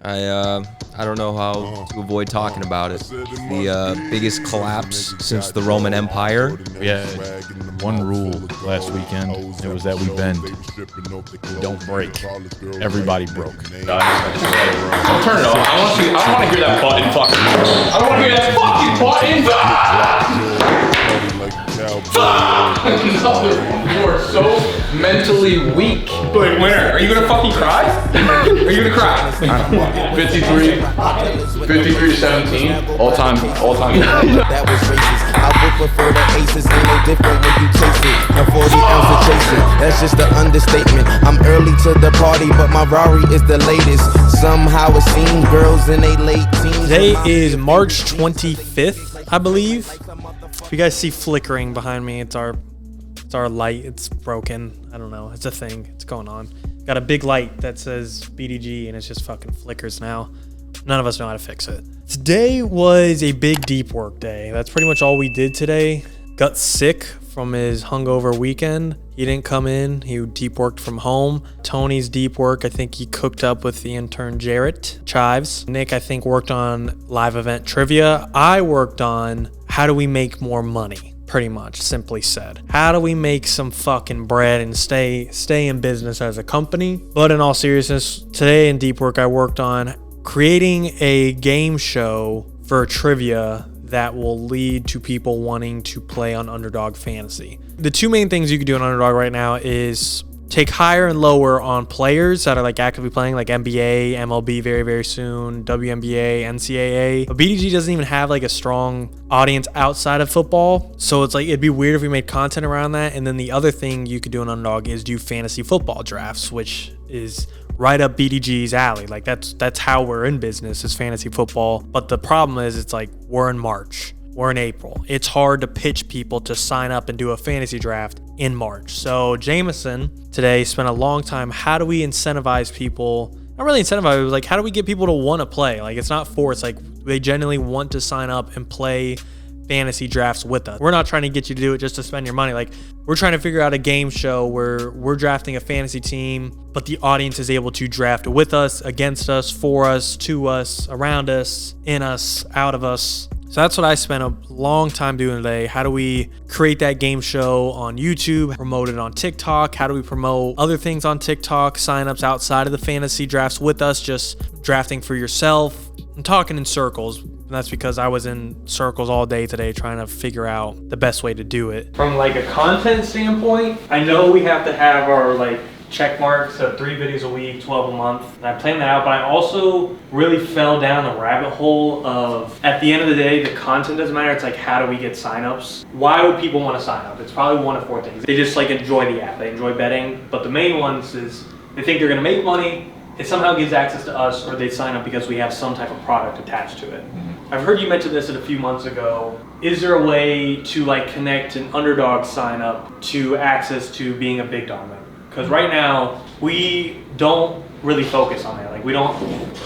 I don't know how to avoid talking about it. The biggest collapse since the Roman Empire. We had one rule last weekend. It was that we bend. We don't break. Everybody broke. I'll turn it off. I don't want to hear that button fucking. I don't want to hear that fucking button. No, you are so mentally weak. Wait, winner, are you gonna fucking cry? Are you gonna cry? 53-17. All time. That was racist. I would prefer the aces, ain't no different when you taste it. A 40 ounce of chasing, that's just an understatement. I'm early to the party, but my Rari is the latest. Somehow it seems girls in they late teens. Today is March 25th, I believe. If you guys see flickering behind me, it's our light. It's broken. I don't know. It's a thing. It's going on. Got a big light that says BDGE and it's just fucking flickers now. None of us know how to fix it. Today was a big deep work day. That's pretty much all we did today. Got sick from his hungover weekend. He didn't come in. He deep worked from home. Tony's deep work, I think he cooked up with the intern Jarrett Chives. Nick, I think, worked on live event trivia. I worked on how do we make more money. Pretty much, simply said. How do we make some fucking bread and stay in business as a company? But in all seriousness, today in deep work, I worked on creating a game show for trivia that will lead to people wanting to play on Underdog Fantasy. The two main things you can do on Underdog right now is take higher and lower on players that are like actively playing, like NBA, MLB very, very soon, WNBA, NCAA. But BDG doesn't even have like a strong audience outside of football. So it's like, it'd be weird if we made content around that. And then the other thing you could do on Underdog is do fantasy football drafts, which is right up BDG's alley. Like that's how we're in business, is fantasy football. But the problem is, it's like, we're in March. We're in April. It's hard to pitch people to sign up and do a fantasy draft in March. So Jameson today spent a long time. How do we incentivize people? Not really incentivize. It was like, how do we get people to want to play? Like, it's not forced. Like, they genuinely want to sign up and play fantasy drafts with us. We're not trying to get you to do it just to spend your money. Like, we're trying to figure out a game show where we're drafting a fantasy team, but the audience is able to draft with us, against us, for us, to us, around us, in us, out of us. So that's what I spent a long time doing today. How do we create that game show on YouTube, promote it on TikTok? How do we promote other things on TikTok, signups outside of the fantasy drafts with us, just drafting for yourself? I'm talking in circles. And that's because I was in circles all day today trying to figure out the best way to do it. From like a content standpoint, I know we have to have our like check marks of 3 videos a week, 12 a month. And I planned that out, but I also really fell down the rabbit hole of, at the end of the day, the content doesn't matter. It's like, how do we get signups? Why would people want to sign up? It's probably one of 4 things. They just like enjoy the app. They enjoy betting. But the main ones is they think they're going to make money. It somehow gives access to us, or they sign up because we have some type of product attached to it. I've heard you mention this a few months ago. Is there a way to like connect an Underdog sign up to access to being a big dog member? Because right now, we don't really focus on that. Like, we don't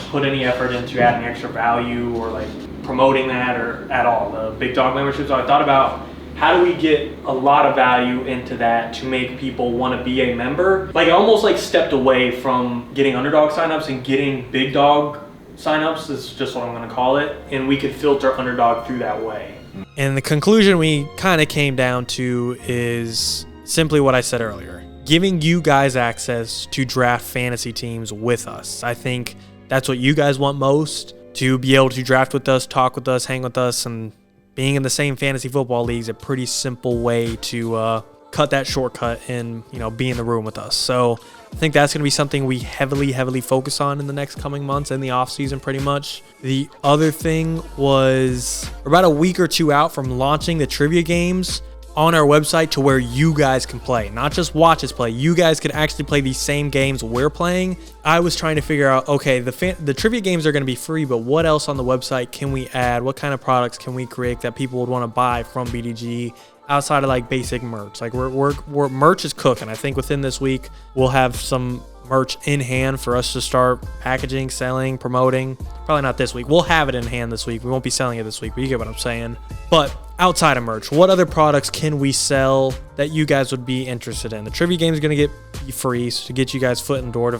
put any effort into adding extra value or like promoting that or at all. The big dog membership. So I thought about, how do we get a lot of value into that to make people want to be a member? Like, I almost like stepped away from getting Underdog signups and getting big dog signups, is just what I'm going to call it. And we could filter Underdog through that way. And the conclusion we kind of came down to is simply what I said earlier. Giving you guys access to draft fantasy teams with us. I think that's what you guys want most, to be able to draft with us, talk with us, hang with us, and being in the same fantasy football league is a pretty simple way to cut that shortcut and, you know, be in the room with us. So I think that's going to be something we heavily focus on in the next coming months, in the off season pretty much. The other thing was, we're about a week or 2 out from launching the trivia games on our website to where you guys can play, not just watch us play. You guys can actually play these same games we're playing. I was trying to figure out, okay, the trivia games are going to be free, but what else on the website can we add? What kind of products can we create that people would want to buy from BDG outside of like basic merch? Like, we're merch is cooking. I think within this week we'll have some merch in hand for us to start packaging, selling, promoting. Probably not this week. We'll have it in hand this week. We won't be selling it this week, but you get what I'm saying. But outside of merch, what other products can we sell that you guys would be interested in? The trivia game is going to be free, so to get you guys foot in the door to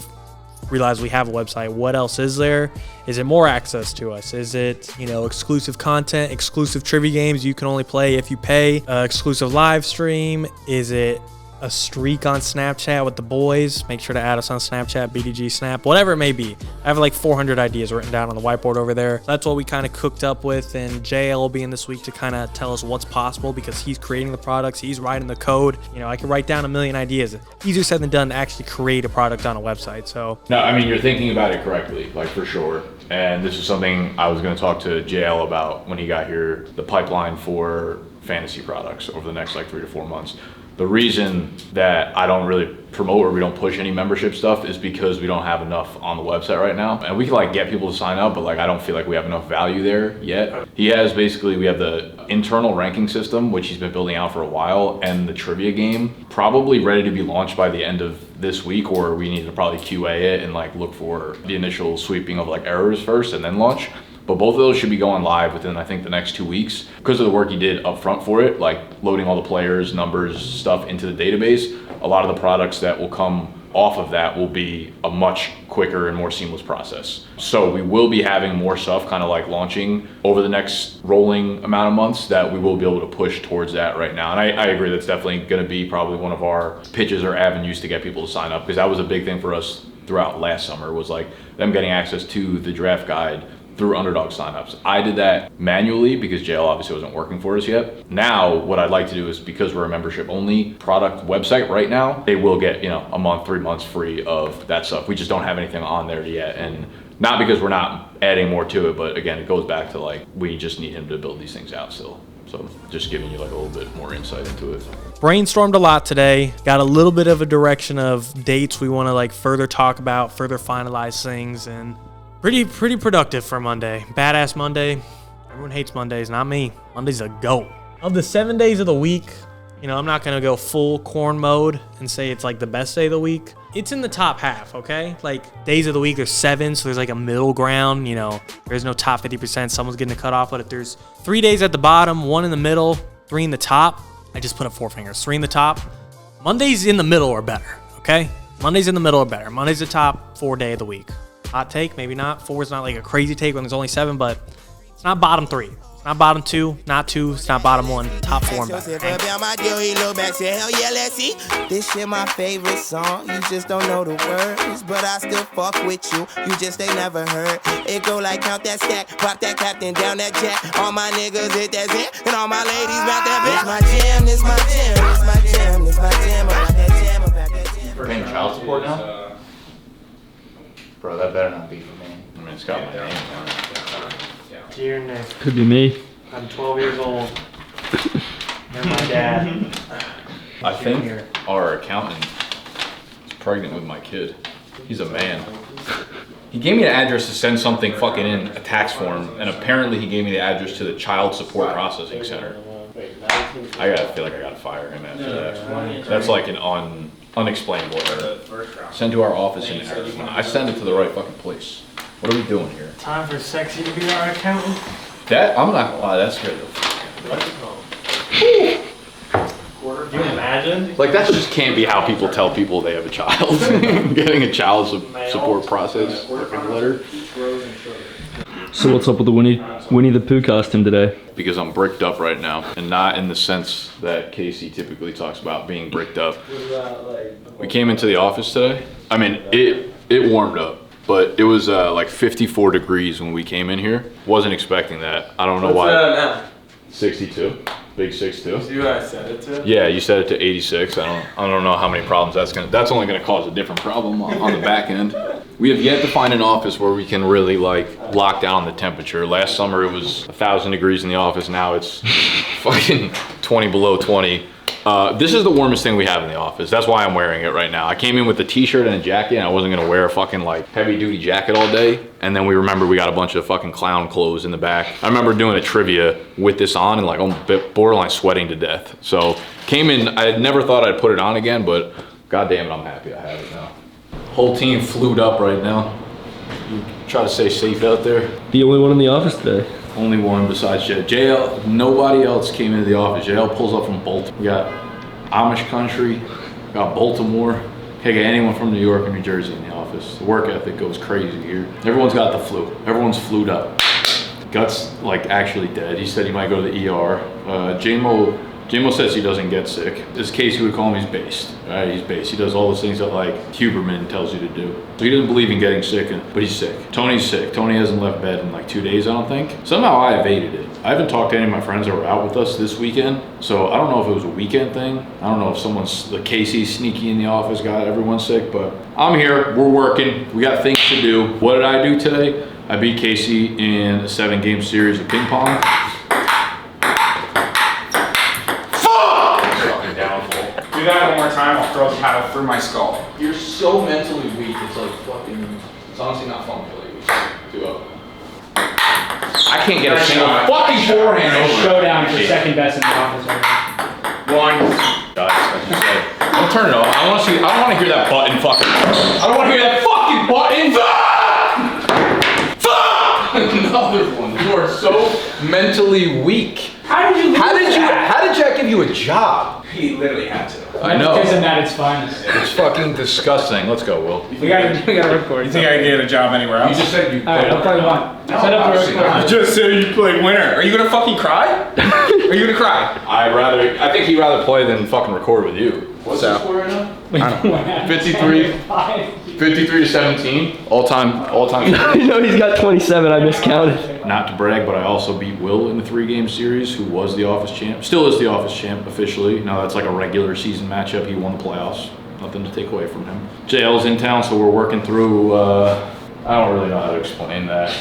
realize we have a website. What else is there? Is it more access to us? Is it, exclusive content, exclusive trivia games you can only play if you pay, exclusive live stream? Is it a streak on Snapchat with the boys? Make sure to add us on Snapchat, BDGE Snap, whatever it may be. I have like 400 ideas written down on the whiteboard over there. So that's what we kind of cooked up with, and JL will be in this week to kind of tell us what's possible because he's creating the products, he's writing the code. I can write down a million ideas. Easier said than done to actually create a product on a website. So No, I mean, you're thinking about it correctly, like for sure. And this is something I was going to talk to JL about when he got here, the pipeline for fantasy products over the next like 3 to 4 months. The reason that I don't really promote or we don't push any membership stuff is because we don't have enough on the website right now. And we can like get people to sign up, but like I don't feel like we have enough value there yet. We have the internal ranking system, which he's been building out for a while, and the trivia game probably ready to be launched by the end of this week, or we need to probably QA it and like look for the initial sweeping of like errors first and then launch. But both of those should be going live within, I think, the next 2 weeks. Because of the work he did up front for it, like loading all the players, numbers, stuff into the database, a lot of the products that will come off of that will be a much quicker and more seamless process. So we will be having more stuff kind of like launching over the next rolling amount of months that we will be able to push towards that right now. And I agree that's definitely going to be probably one of our pitches or avenues to get people to sign up, because that was a big thing for us throughout last summer, was like them getting access to the draft guide through Underdog signups. I did that manually because JL obviously wasn't working for us yet. Now, what I'd like to do is, because we're a membership only product website right now, they will get, a month, 3 months free of that stuff. We just don't have anything on there yet. And not because we're not adding more to it, but again, it goes back to like, we just need him to build these things out still. So just giving you like a little bit more insight into it. brainstormed a lot today. Got a little bit of a direction of dates we want to like further talk about, further finalize things, and pretty productive for Monday. Badass Monday. Everyone hates Mondays, not me. Monday's a go. Of the 7 days of the week, I'm not going to go full corn mode and say it's like the best day of the week. It's in the top half, okay? Like days of the week, there's 7, so there's like a middle ground, there's no top 50%, someone's getting a cutoff, but if there's 3 days at the bottom, 1 in the middle, 3 in the top, I just put up 4 fingers, 3 in the top. Monday's in the middle or better, okay? Monday's in the middle or better. Monday's the top 4 day of the week. Hot take, maybe not. 4 is not like a crazy take when there's only 7, but it's not bottom 3. It's not bottom 2, not 2, it's not bottom 1. Top 4 and better. This shit my favorite song. You just don't know the words, but I still fuck with you. You just ain't never heard. It go like count that stack, pop that captain down that jack. All my niggas hit that zip, and all my ladies round that bitch. This my jam, this my jam, about that jam, about that jam. Paying child support now? Bro, that better not be for me. I mean, it's got my name on it. Dear Nick, Could be me. I'm 12 years old. You're my dad. I think our accountant is pregnant with my kid. He's a man. He gave me an address to send something fucking in, a tax form, and apparently he gave me the address to the Child Support Processing Center. I feel like I gotta fire him after that. That's like an unexplainable error. Send to our office in Arizona. I send it to the right fucking place. What are we doing here? Time for Sexy to be our accountant. That, I'm not gonna lie, that's scared the fuck out of me. Can you imagine? Like, that just can't be how people tell people they have a child. Getting a child support process letter. So what's up with the Winnie the Pooh costume today? Because I'm bricked up right now, and not in the sense that Casey typically talks about being bricked up. We came into the office today. I mean, it warmed up, but it was like 54 degrees when we came in here. Wasn't expecting that. I don't know why. What's that now? 62. Big 6'2". See what I said it to? Yeah, you set it to 86. I don't know how many problems that's only gonna cause a different problem on the back end. We have yet to find an office where we can really like lock down the temperature. Last summer it was 1,000 degrees in the office. Now it's fucking 20 below 20. This is the warmest thing we have in the office. That's why I'm wearing it right now. I came in with a t-shirt and a jacket, and I wasn't gonna wear a fucking like heavy duty jacket all day. And then we got a bunch of fucking clown clothes in the back. I remember doing a trivia with this on and like I'm borderline sweating to death. So came in, I never thought I'd put it on again, but god damn it, I'm happy I have it now. Whole team flued up right now. You try to stay safe out there. The only one in the office today. Only one besides JL. Nobody else came into the office. JL pulls up from Baltimore. We got Amish country, we got Baltimore. Can't get anyone from New York or New Jersey in the office. office. The work ethic goes crazy here. Everyone's got the flu. Everyone's flued up. Gut's like actually dead. He said he might go to the ER. J-Mo says he doesn't get sick. This case, he would call him he's based. Right? He's based. He does all those things that like Huberman tells you to do. So he doesn't believe in getting sick, but he's sick. Tony's sick. Tony hasn't left bed in like 2 days, I don't think. Somehow I evaded it. I haven't talked to any of my friends that were out with us this weekend. So I don't know if it was a weekend thing. I don't know if someone's, like Casey's sneaky in the office, got everyone sick, but I'm here. We're working. We got things to do. What did I do today? I beat Casey in a 7-game series of ping pong. Do that one more time, I'll throw the paddle through my skull. You're so mentally weak, it's like fucking, it's honestly not fun to play with. 2-0. I can't get a single fucking forehand over. Showdown for second best in the office right now. One. Guys, as you said, don't turn it off. I don't want to hear that button fucking. I don't want to hear that fucking button. Fuck! Another one. You are so mentally weak. How did you lose that? How did Jack give you a job? He literally had to. I know. Because of that, it's finest. It's fucking disgusting. Let's go, Will. We gotta record. You think I can get a job anywhere else? You just said you. Alright, I'll play one. Set up the You record. just said you played winner. Are you gonna fucking cry? Are you gonna cry? I think he'd rather play than fucking record with you. What's the score right now? 53 to 17. All time. No, he's got 27. I miscounted. Not to brag, but I also beat Will in the 3-game series, who was the office champ. Still is the office champ officially. Now that's like a regular season matchup. He won the playoffs. Nothing to take away from him. JL's in town, so we're working through, I don't really know how to explain that,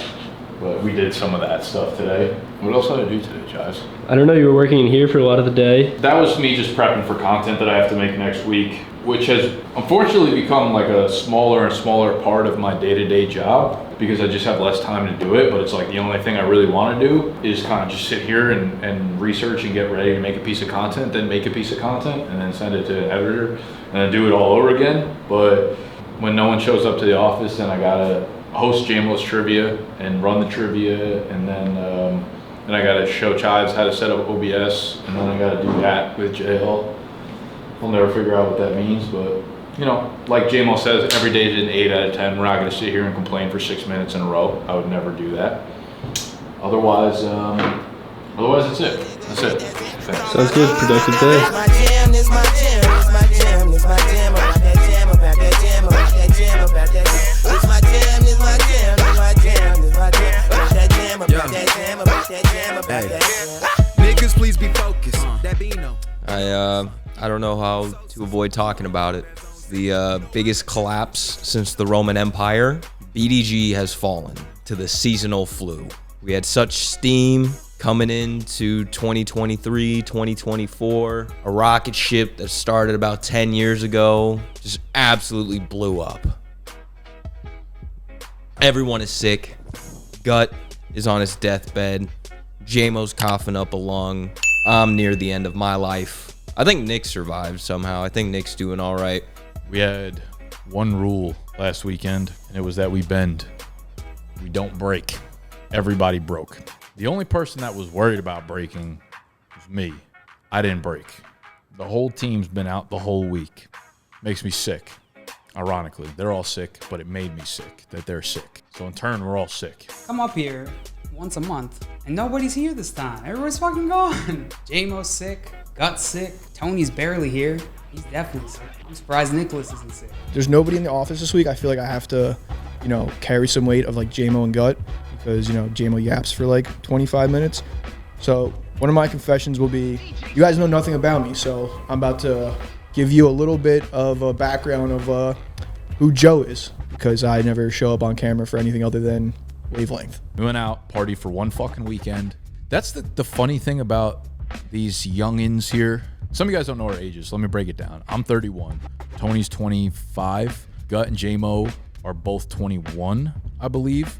but we did some of that stuff today. What else did I do today, Jais? I don't know. You were working in here for a lot of the day. That was me just prepping for content that I have to make next week, which has unfortunately become like a smaller and smaller part of my day-to-day job because I just have less time to do it. But it's like the only thing I really want to do is kind of just sit here and research and get ready to make a piece of content, then make a piece of content and then send it to an editor and then do it all over again. But when no one shows up to the office, then I gotta host J-Mo's trivia and run the trivia, and then I gotta show Chives how to set up OBS, and then I gotta do that with JL. I'll never figure out what that means, but you know, like J-Mo says, every day is an 8 out of 10. We're not gonna sit here and complain for 6 minutes in a row. I would never do that. Otherwise that's it. That's it. Thanks. Sounds good. Productive day. My jam, this my jam, this my jam, this my jam, about that jam, about that jam, about that jam, about that jam. This my jam, this my jam, this my jam, this my jam, about that jam, about that jam, about that jam, about that jam. Niggas, please be focused. That be no. I don't know how to avoid talking about it. The biggest collapse since the Roman Empire. BDGE has fallen to the seasonal flu. We had such steam coming into 2023, 2024. A rocket ship that started about 10 years ago just absolutely blew up. Everyone is sick. Gut is on his deathbed. J-Mo's coughing up a lung. I'm near the end of my life. I think Nick survived somehow. I think Nick's doing all right. We had one rule last weekend, and it was that we bend. We don't break. Everybody broke. The only person that was worried about breaking was me. I didn't break. The whole team's been out the whole week. Makes me sick. Ironically, they're all sick, but it made me sick that they're sick. So in turn, we're all sick. Come up here once a month, and nobody's here this time. Everybody's fucking gone. J-Mo's sick, Gut's sick, Tony's barely here. He's definitely sick. I'm surprised Nicholas isn't sick. There's nobody in the office this week. I feel like I have to, carry some weight of like J-Mo and Gut because, J-Mo yaps for like 25 minutes. So one of my confessions will be, you guys know nothing about me, so I'm about to give you a little bit of a background of who Joe is because I never show up on camera for anything other than wavelength. We went out, party for one fucking weekend. That's the funny thing about these youngins here. Some of you guys don't know our ages. Let me break it down. I'm 31. Tony's 25. Gut and J-Mo are both 21, I believe.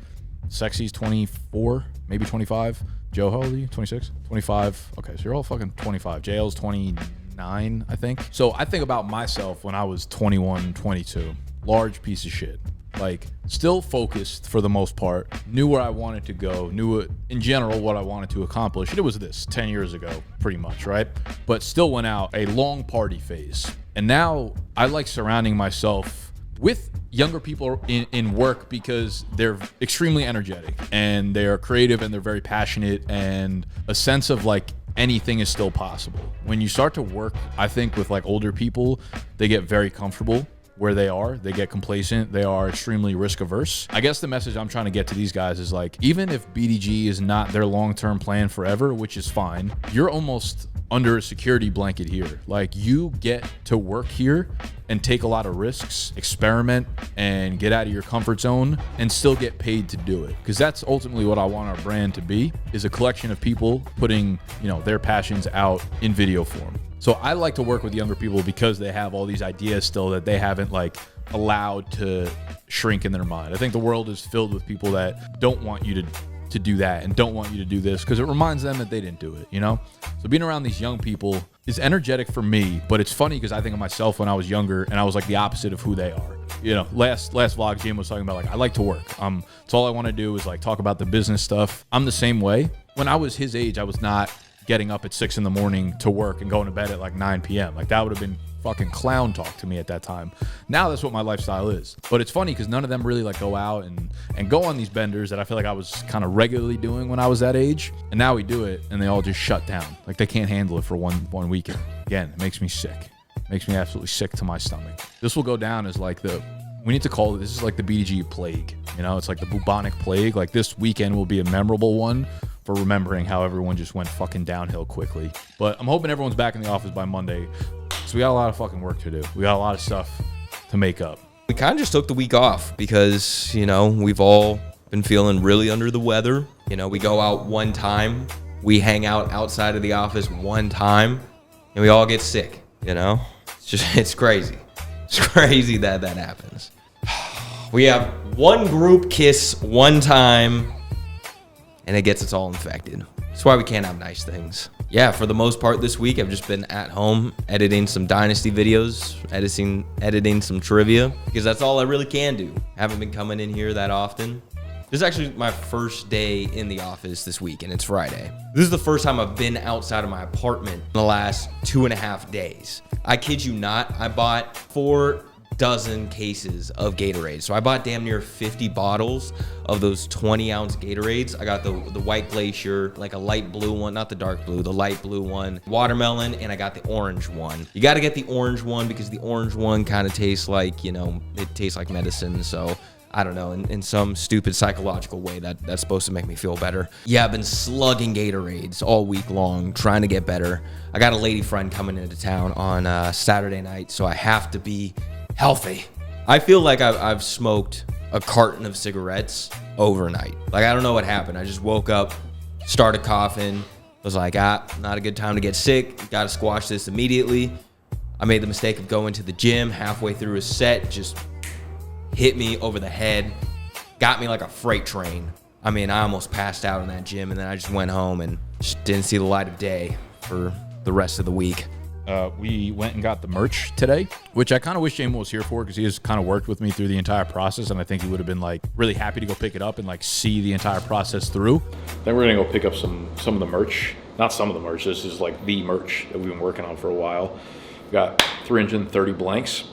Sexy's 24, maybe 25. Joe, how old are you? 26? 25. Okay, so you're all fucking 25. JL's 29, I think. So I think about myself when I was 21, 22. Large piece of shit. Like, still focused for the most part, knew where I wanted to go, knew in general what I wanted to accomplish. And it was this 10 years ago, pretty much, right? But still went out a long party phase. And now I like surrounding myself with younger people in work because they're extremely energetic and they are creative and they're very passionate, and a sense of like anything is still possible. When you start to work, I think with like older people, they get very comfortable where they are. They get complacent. They are extremely risk averse. I guess the message I'm trying to get to these guys is like, even if BDGE is not their long-term plan forever, which is fine, you're almost under a security blanket here. Like, you get to work here and take a lot of risks, experiment, and get out of your comfort zone and still get paid to do it. Because that's ultimately what I want our brand to be, is a collection of people putting, you know, their passions out in video form. So I like to work with younger people because they have all these ideas still that they haven't like allowed to shrink in their mind. I think the world is filled with people that don't want you to do that and don't want you to do this because it reminds them that they didn't do it, you know? So being around these young people is energetic for me, but it's funny because I think of myself when I was younger and I was like the opposite of who they are. You know, last vlog, Jim was talking about like, I like to work. It's all I want to do is like talk about the business stuff. I'm the same way. When I was his age, I was not getting up at 6 a.m. to work and going to bed at like 9 p.m. Like, that would have been fucking clown talk to me at that time. Now that's what my lifestyle is. But it's funny because none of them really like go out and go on these benders that I feel like I was kind of regularly doing when I was that age. And now we do it and they all just shut down. Like, they can't handle it for one weekend. Again, it makes me sick. It makes me absolutely sick to my stomach. This will go down as like we need to call it, this is like the BDGE plague. You know, it's like the bubonic plague. Like, this weekend will be a memorable one for remembering how everyone just went fucking downhill quickly. But I'm hoping everyone's back in the office by Monday. So we got a lot of fucking work to do. We got a lot of stuff to make up. We kind of just took the week off because, you know, we've all been feeling really under the weather. You know, we go out one time, we hang out outside of the office one time, and we all get sick, you know? It's crazy. It's crazy that happens. We have one group kiss one time, and it gets us all infected. That's why we can't have nice things. Yeah, for the most part this week, I've just been at home editing some Dynasty videos, editing some trivia, because that's all I really can do. Haven't been coming in here that often. This is actually my first day in the office this week, and it's Friday. This is the first time I've been outside of my apartment in the last 2.5 days. I kid you not, I bought 4 dozen cases of Gatorade. So I bought damn near 50 bottles of those 20-ounce Gatorades. I got the white glacier, like a light blue one, not the dark blue, the light blue one, watermelon, and I got the orange one. You got to get the orange one because the orange one kind of tastes like, you know, it tastes like medicine. So I don't know, in some stupid psychological way that's supposed to make me feel better. Yeah, I've been slugging Gatorades all week long, trying to get better. I got a lady friend coming into town on Saturday night, so I have to be healthy. I feel like I've smoked a carton of cigarettes overnight. Like, I don't know what happened. I just woke up, started coughing, was like, not a good time to get sick. Got to squash this immediately. I made the mistake of going to the gym halfway through a set, just hit me over the head, got me like a freight train. I mean, I almost passed out in that gym, and then I just went home and just didn't see the light of day for the rest of the week. We went and got the merch today, which I kind of wish James was here for because he has kind of worked with me through the entire process, and I think he would have been like really happy to go pick it up and like see the entire process through. Then we're gonna go pick up some of the merch. Not some of the merch, this is like the merch that we've been working on for a while. We got 330 blanks.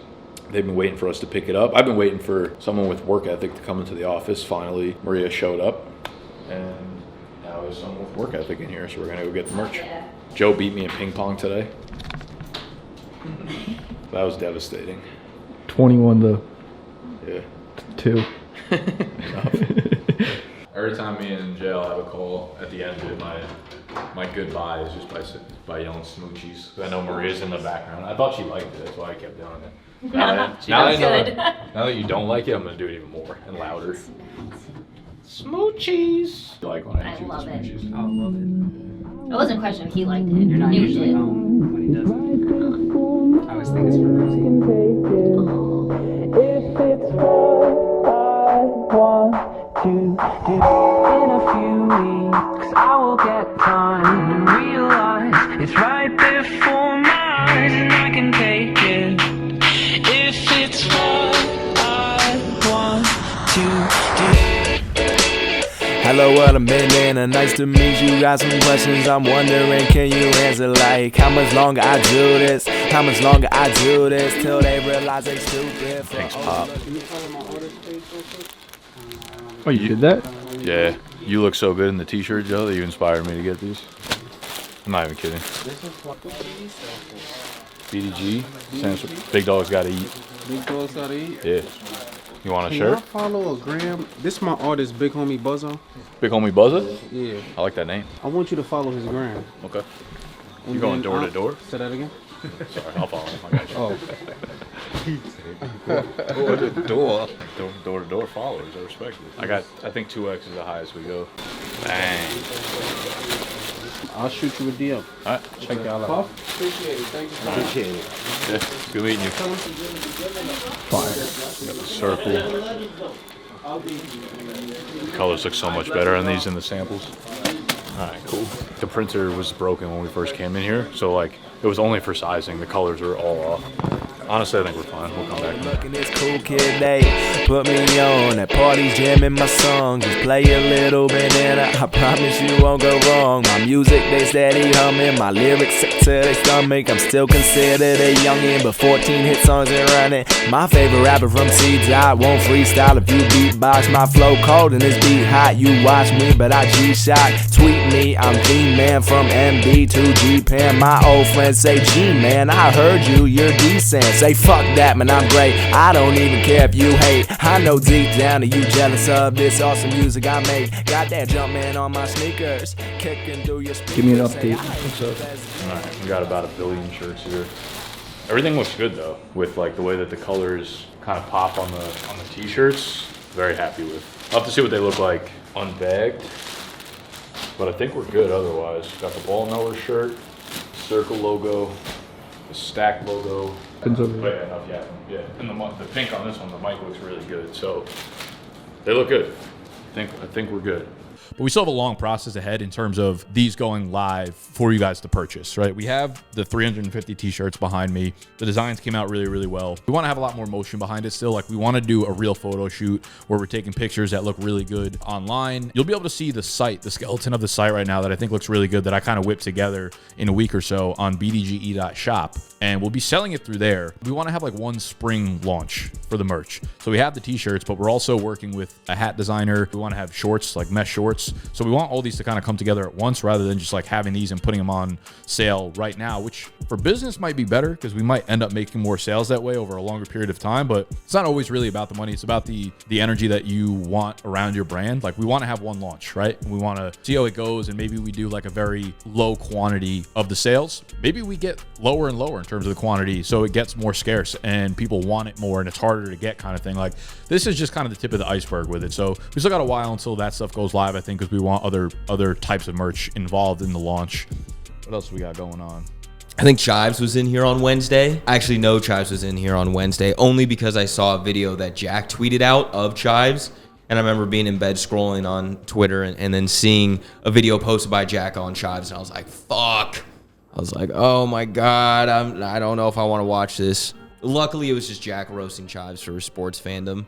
They've been waiting for us to pick it up. I've been waiting for someone with work ethic to come into the office. Finally, Maria showed up, and now there's someone with work ethic in here, so we're gonna go get the merch. Joe beat me in ping pong today. That was devastating. 21 to Yeah. 2. Every time me and JL have a call, at the end of it, my goodbye is just by yelling smoochies. I know Maria's in the background. I thought she liked it, that's why I kept doing it. Now that you don't like it, I'm gonna do it even more and louder. Smoochies. You like when I do the love it. smoochies? I love it. I wasn't questioning he liked it. You're not He usually did. home when he does it. I always think it's for Rosie. If it's what I want to do, in a few weeks I will get time and realize it's right before my eyes, and I can take it. If it's what I want to do. Hello, what a minute, nice to meet you. Got some questions I'm wondering, can you answer? Like, how much longer I do this? How much longer I do this till they realize they stupid? Thanks, Pop. Oh, you did that? Yeah, you look so good in the t-shirt, Joe, that you inspired me to get these. I'm not even kidding. BDGE stands for Big Dogs Gotta Eat. Big Dogs Gotta Eat? Yeah. You want a Can shirt? I follow a gram? This is my artist, Big Homie Buzzo. Big Homie Buzza? Yeah. I like that name. I want you to follow his gram. Okay. And You going then door to I'll- door? Say that again. Sorry, I'll follow him. I got you. Oh. Door to door. Door to door followers. I respect it. I think 2x is the highest we go. Dang. I'll shoot you a DM. All right. Check y'all out. Puff? Appreciate it. Thank you. Appreciate it. Yeah, good meeting you. Fire. Got the circle. The colors look so much better on these than the samples. All right, cool. The printer was broken when we first came in here, so like it was only for sizing. The colors were all off. Honestly, I think we're fine. We'll come back. Looking this cool kid, they put me on at parties, jamming my songs. Just play a little bit and I promise you won't go wrong. My music, they steady humming. My lyrics sick to their stomach. I'm still considered a youngin', but 14 hit songs and running. My favorite rapper from C-Dot won't freestyle if you beatbox. My flow cold and this beat hot. You watch me, but I G-Shock. Tweet me, I'm D-Man from MB to G-Pan. My old friends say, G-Man, I heard you, you're decent. Say fuck that, man, I'm great. I don't even care if you hate. I know deep down that you jealous of this awesome music I make. Got that Jumpman on my sneakers, kicking through your speakers. Give me an update. Alright, we got about 1 billion shirts here. Everything looks good though, with like the way that the colors kind of pop on the t-shirts. Very happy with. I'll have to see what they look like unbagged. But I think we're good otherwise. Got the ball knower shirt, circle logo, the stack logo. Yeah. And the pink on this one, the mic looks really good. So they look good. I think we're good. But we still have a long process ahead in terms of these going live for you guys to purchase, right? We have the 350 t-shirts behind me. The designs came out really, really well. We want to have a lot more motion behind it still. Like we want to do a real photo shoot where we're taking pictures that look really good online. You'll be able to see the site, the skeleton of the site right now that I think looks really good that I kind of whipped together in a week or so on bdge.shop. And we'll be selling it through there. We want to have like one spring launch for the merch. So we have the t-shirts, but we're also working with a hat designer. We want to have shorts, like mesh shorts. So we want all these to kind of come together at once rather than just like having these and putting them on sale right now, which for business might be better because we might end up making more sales that way over a longer period of time. But it's not always really about the money. It's about the energy that you want around your brand. Like we want to have one launch, right? And we want to see how it goes. And maybe we do like a very low quantity of the sales. Maybe we get lower and lower in terms of the quantity so it gets more scarce and people want it more and it's harder to get kind of thing. Like this is just kind of the tip of the iceberg with it. So we still got a while until that stuff goes live, I think, because we want other types of merch involved in the launch. What else we got going on? I think Chives was in here on Wednesday. I actually know Chives was in here on Wednesday only because I saw a video that Jack tweeted out of Chives. And I remember being in bed scrolling on Twitter and then seeing a video posted by Jack on Chives. And I was like, fuck. I was like, oh my God, I don't know if I want to watch this. Luckily, it was just Jack roasting Chives for sports fandom.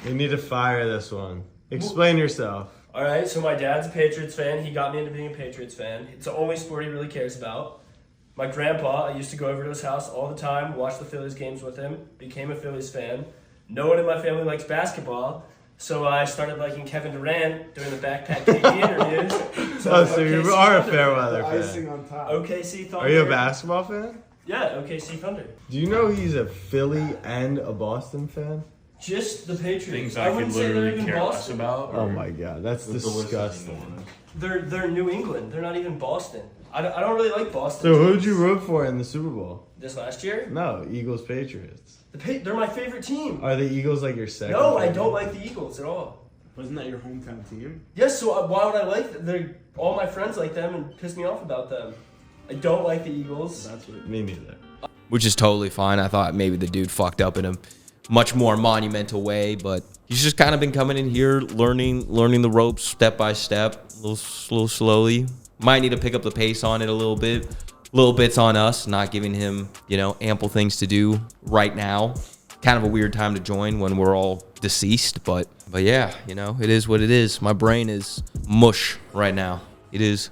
We need to fire this one. Explain yourself. All right, so my dad's a Patriots fan. He got me into being a Patriots fan. It's the only sport he really cares about. My grandpa, I used to go over to his house all the time, watch the Phillies games with him, became a Phillies fan. No one in my family likes basketball, so I started liking Kevin Durant during the Backpack TV interviews. So you are a fair weather fan. Icing on top. OKC Thunder. Are you a basketball fan? Yeah, OKC Thunder. Do you know he's a Philly and a Boston fan? Just the Patriots. Things I I wouldn't could say they're literally even care less Boston. about. Oh my God, that's disgusting. They're New England. They're not even Boston. I don't really like Boston. So who'd you root for in the Super Bowl? This last year? No, Eagles Patriots. They're my favorite team. Are the Eagles like your second? No, I favorite? don't like the Eagles at all. Wasn't that your hometown team? Yes, so why would I like them? They're all my friends like them and piss me off about them. I don't like the Eagles. Me neither. Which is totally fine. I thought maybe the dude fucked up in a much more monumental way, but he's just kind of been coming in here, learning the ropes step by step, a little slowly. Might need to pick up the pace on it a little bit. Little bits on us, not giving him, ample things to do right now. Kind of a weird time to join when we're all deceased, but yeah, it is what it is. My brain is mush right now. It is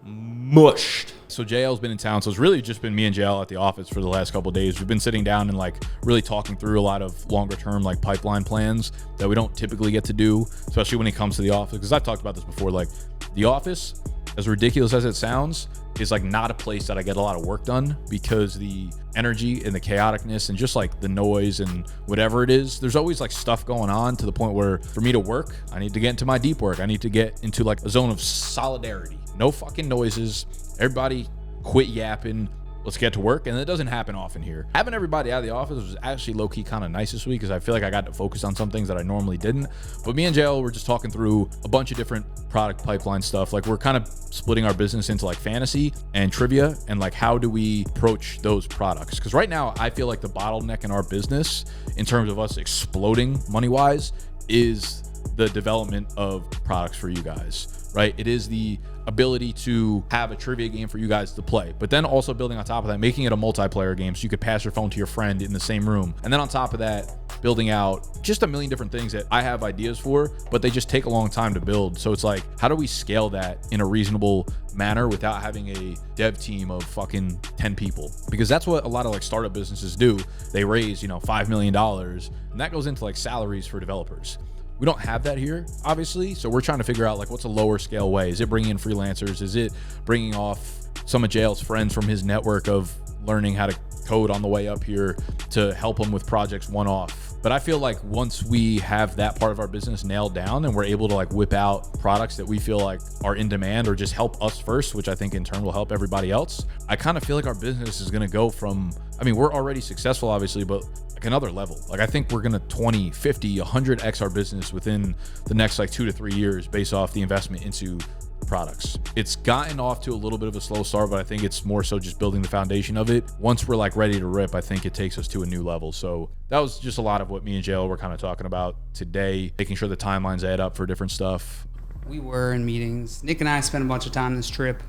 mushed. So JL's been in town, so it's really just been me and JL at the office for the last couple of days. We've been sitting down and like really talking through a lot of longer term like pipeline plans that we don't typically get to do, especially when it comes to the office. Because I've talked about this before, like the office, as ridiculous as it sounds, is like not a place that I get a lot of work done because the energy and the chaoticness and just like the noise and whatever it is, there's always like stuff going on to the point where for me to work, I need to get into my deep work. I need to get into like a zone of solidarity. No fucking noises. Everybody quit yapping. Let's get to work. And it doesn't happen often here. Having everybody out of the office was actually low-key kind of nice this week because I feel like I got to focus on some things that I normally didn't. But me and JL were just talking through a bunch of different product pipeline stuff. Like we're kind of splitting our business into like fantasy and trivia and like how do we approach those products? Because right now I feel like the bottleneck in our business in terms of us exploding money-wise is the development of products for you guys, right? It is the ability to have a trivia game for you guys to play, but then also building on top of that, making it a multiplayer game so you could pass your phone to your friend in the same room. And then on top of that, building out just a million different things that I have ideas for, but they just take a long time to build. So it's like, how do we scale that in a reasonable manner without having a dev team of fucking 10 people? Because that's what a lot of like startup businesses do. They raise, $5 million and that goes into like salaries for developers. We don't have that here, obviously. So we're trying to figure out like what's a lower scale way. Is it bringing in freelancers? Is it bringing off some of JL's friends from his network of learning how to code on the way up here to help him with projects one-off? But I feel like once we have that part of our business nailed down and we're able to like whip out products that we feel like are in demand or just help us first, which I think in turn will help everybody else, I kind of feel like our business is going to go from, we're already successful obviously, but like another level. Like I think we're going to 20, 50, 100x our business within the next like 2 to 3 years based off the investment into products. It's gotten off to a little bit of a slow start, but I think it's more so just building the foundation of it. Once we're like ready to rip, I think it takes us to a new level. So that was just a lot of what me and JL were kind of talking about today, making sure the timelines add up for different stuff. We were in meetings. Nick and I spent a bunch of time this trip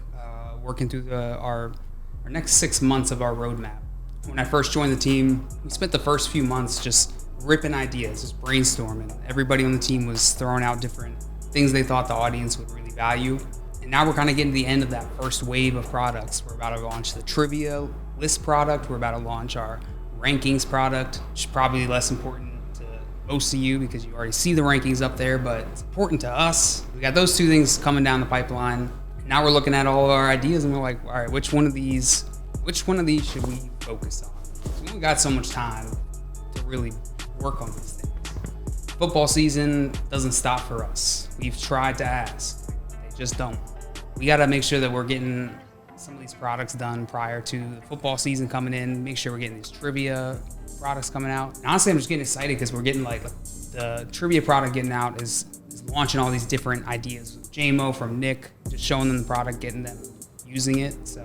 working through our next 6 months of our roadmap. When I first joined the team, we spent the first few months just ripping ideas, just brainstorming. Everybody on the team was throwing out different things they thought the audience would really value. And now we're kind of getting to the end of that first wave of products. We're about to launch the trivia list product. We're about to launch our rankings product, which is probably less important to most of you because you already see the rankings up there, but it's important to us. We got those two things coming down the pipeline. Now we're looking at all of our ideas and we're like, all right, which one of these should we focus on? So we got so much time to really work on these things. Football season doesn't stop for us. We've tried to ask, they just don't. We got to make sure that we're getting some of these products done prior to the football season coming in, make sure we're getting these trivia products coming out. And honestly, I'm just getting excited because we're getting like the trivia product getting out is launching all these different ideas. JMO from Nick, just showing them the product, getting them using it. So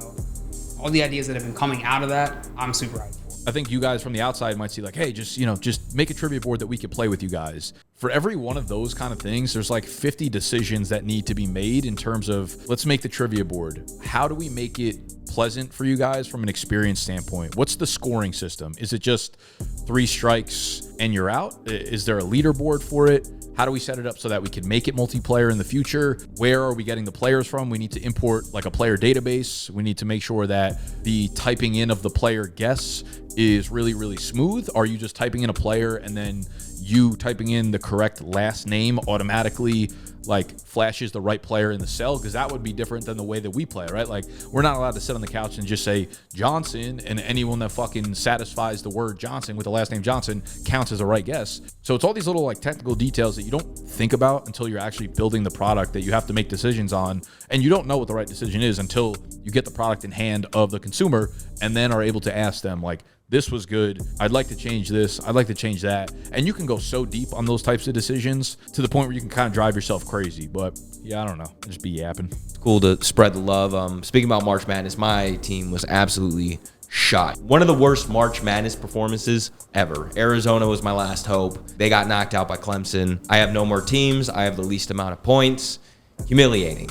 all the ideas that have been coming out of that, I'm super hyped for. I think you guys from the outside might see like, hey, just make a trivia board that we can play with you guys. For every one of those kind of things, there's like 50 decisions that need to be made in terms of, let's make the trivia board. How do we make it pleasant for you guys from an experience standpoint? What's the scoring system? Is it just 3 strikes and you're out? Is there a leaderboard for it? How do we set it up so that we can make it multiplayer in the future? Where are we getting the players from? We need to import like a player database. We need to make sure that the typing in of the player guess is really, really smooth. Are you just typing in a player and then you typing in the correct last name automatically like flashes the right player in the cell? Because that would be different than the way that we play, right? Like we're not allowed to sit on the couch and just say Johnson, and anyone that fucking satisfies the word Johnson with the last name Johnson counts as a right guess. So it's all these little like technical details that you don't think about until you're actually building the product that you have to make decisions on, and you don't know what the right decision is until you get the product in hand of the consumer and then are able to ask them like, this was good, I'd like to change this, I'd like to change that. And you can go so deep on those types of decisions to the point where you can kind of drive yourself crazy. But yeah, I don't know, just be yapping. It's cool to spread the love. Speaking about March Madness, my team was absolutely shot. One of the worst March Madness performances ever. Arizona was my last hope. They got knocked out by Clemson. I have no more teams. I have the least amount of points. Humiliating,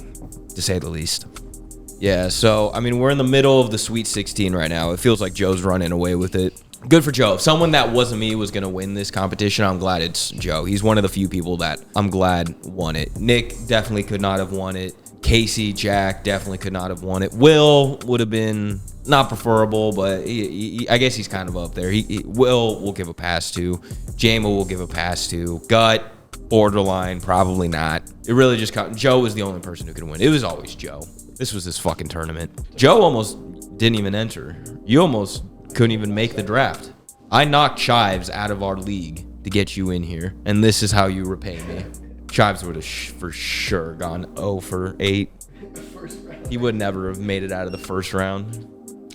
to say the least. Yeah, so, we're in the middle of the Sweet 16 right now. It feels like Joe's running away with it. Good for Joe. If someone that wasn't me was going to win this competition, I'm glad it's Joe. He's one of the few people that I'm glad won it. Nick definitely could not have won it. Casey, Jack definitely could not have won it. Will would have been not preferable, but I guess he's kind of up there. Will we'll give a pass to. Jamo will give a pass to. Gut, borderline, probably not. It really just Joe was the only person who could win. It was always Joe. This was his fucking tournament. Joe almost didn't even enter. You almost couldn't even make the draft. I knocked Chives out of our league to get you in here, and this is how you repay me. Chives would have for sure gone 0 for 8. He would never have made it out of the first round.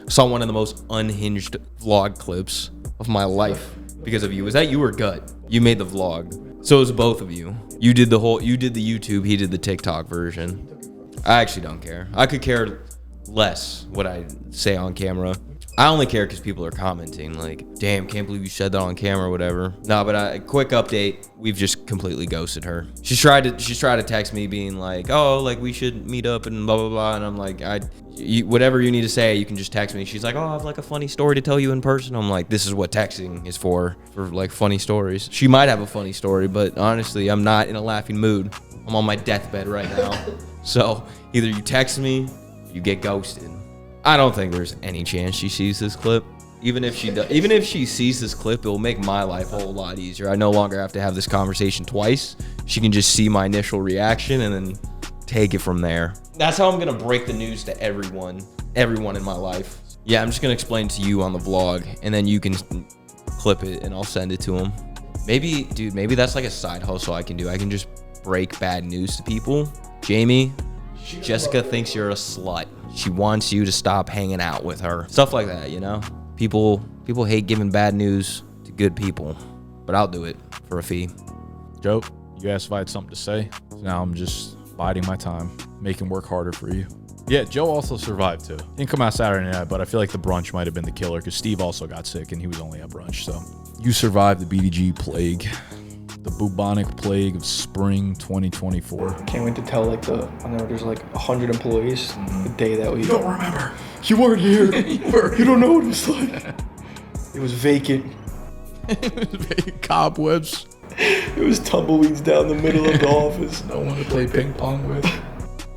I saw one of the most unhinged vlog clips of my life because of you. Was that you or Gut? You made the vlog. So it was both of you. You did the YouTube, he did the TikTok version. I actually don't care. I could care less what I say on camera. I only care because people are commenting like, damn, can't believe you said that on camera or whatever. No, but quick update, we've just completely ghosted her. She's tried to text me being like, oh, like we should meet up and blah, blah, blah. And I'm like, whatever you need to say, you can just text me. She's like, oh, I have like a funny story to tell you in person. I'm like, this is what texting is for like funny stories. She might have a funny story, but honestly, I'm not in a laughing mood. I'm on my deathbed right now. So either you text me, or you get ghosted. I don't think there's any chance she sees this clip. Even if she sees this clip, it will make my life a whole lot easier. I no longer have to have this conversation twice. She can just see my initial reaction and then take it from there. That's how I'm gonna break the news to everyone in my life. Yeah, I'm just gonna explain to you on the vlog, and then you can clip it and I'll send it to him. Maybe that's like a side hustle I can do. I can just break bad news to people. Jamie, Jessica thinks you're a slut. She wants you to stop hanging out with her. Stuff like that, you know? People hate giving bad news to good people, but I'll do it for a fee. Joe, you asked if I had something to say. So now I'm just biding my time, making work harder for you. Yeah, Joe also survived too. Didn't come out Saturday night, but I feel like the brunch might have been the killer because Steve also got sick and he was only at brunch. So you survived the BDGE plague. The bubonic plague of spring 2024. Can't wait to tell I know there's like 100 employees the day that we. You don't remember. You weren't here. You don't know what it was like. It was vacant. It was vacant. Cobwebs. It was tumbleweeds down the middle of the office. No one to play ping pong with.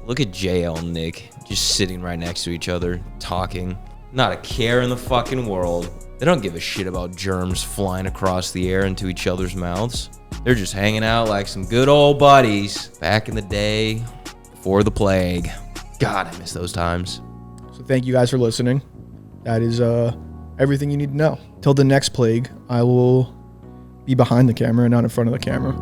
Look at JL and Nick just sitting right next to each other, talking. Not a care in the fucking world. They don't give a shit about germs flying across the air into each other's mouths. They're just hanging out like some good old buddies back in the day before the plague. God, I miss those times. So thank you guys for listening. That is everything you need to know. Till the next plague, I will be behind the camera and not in front of the camera.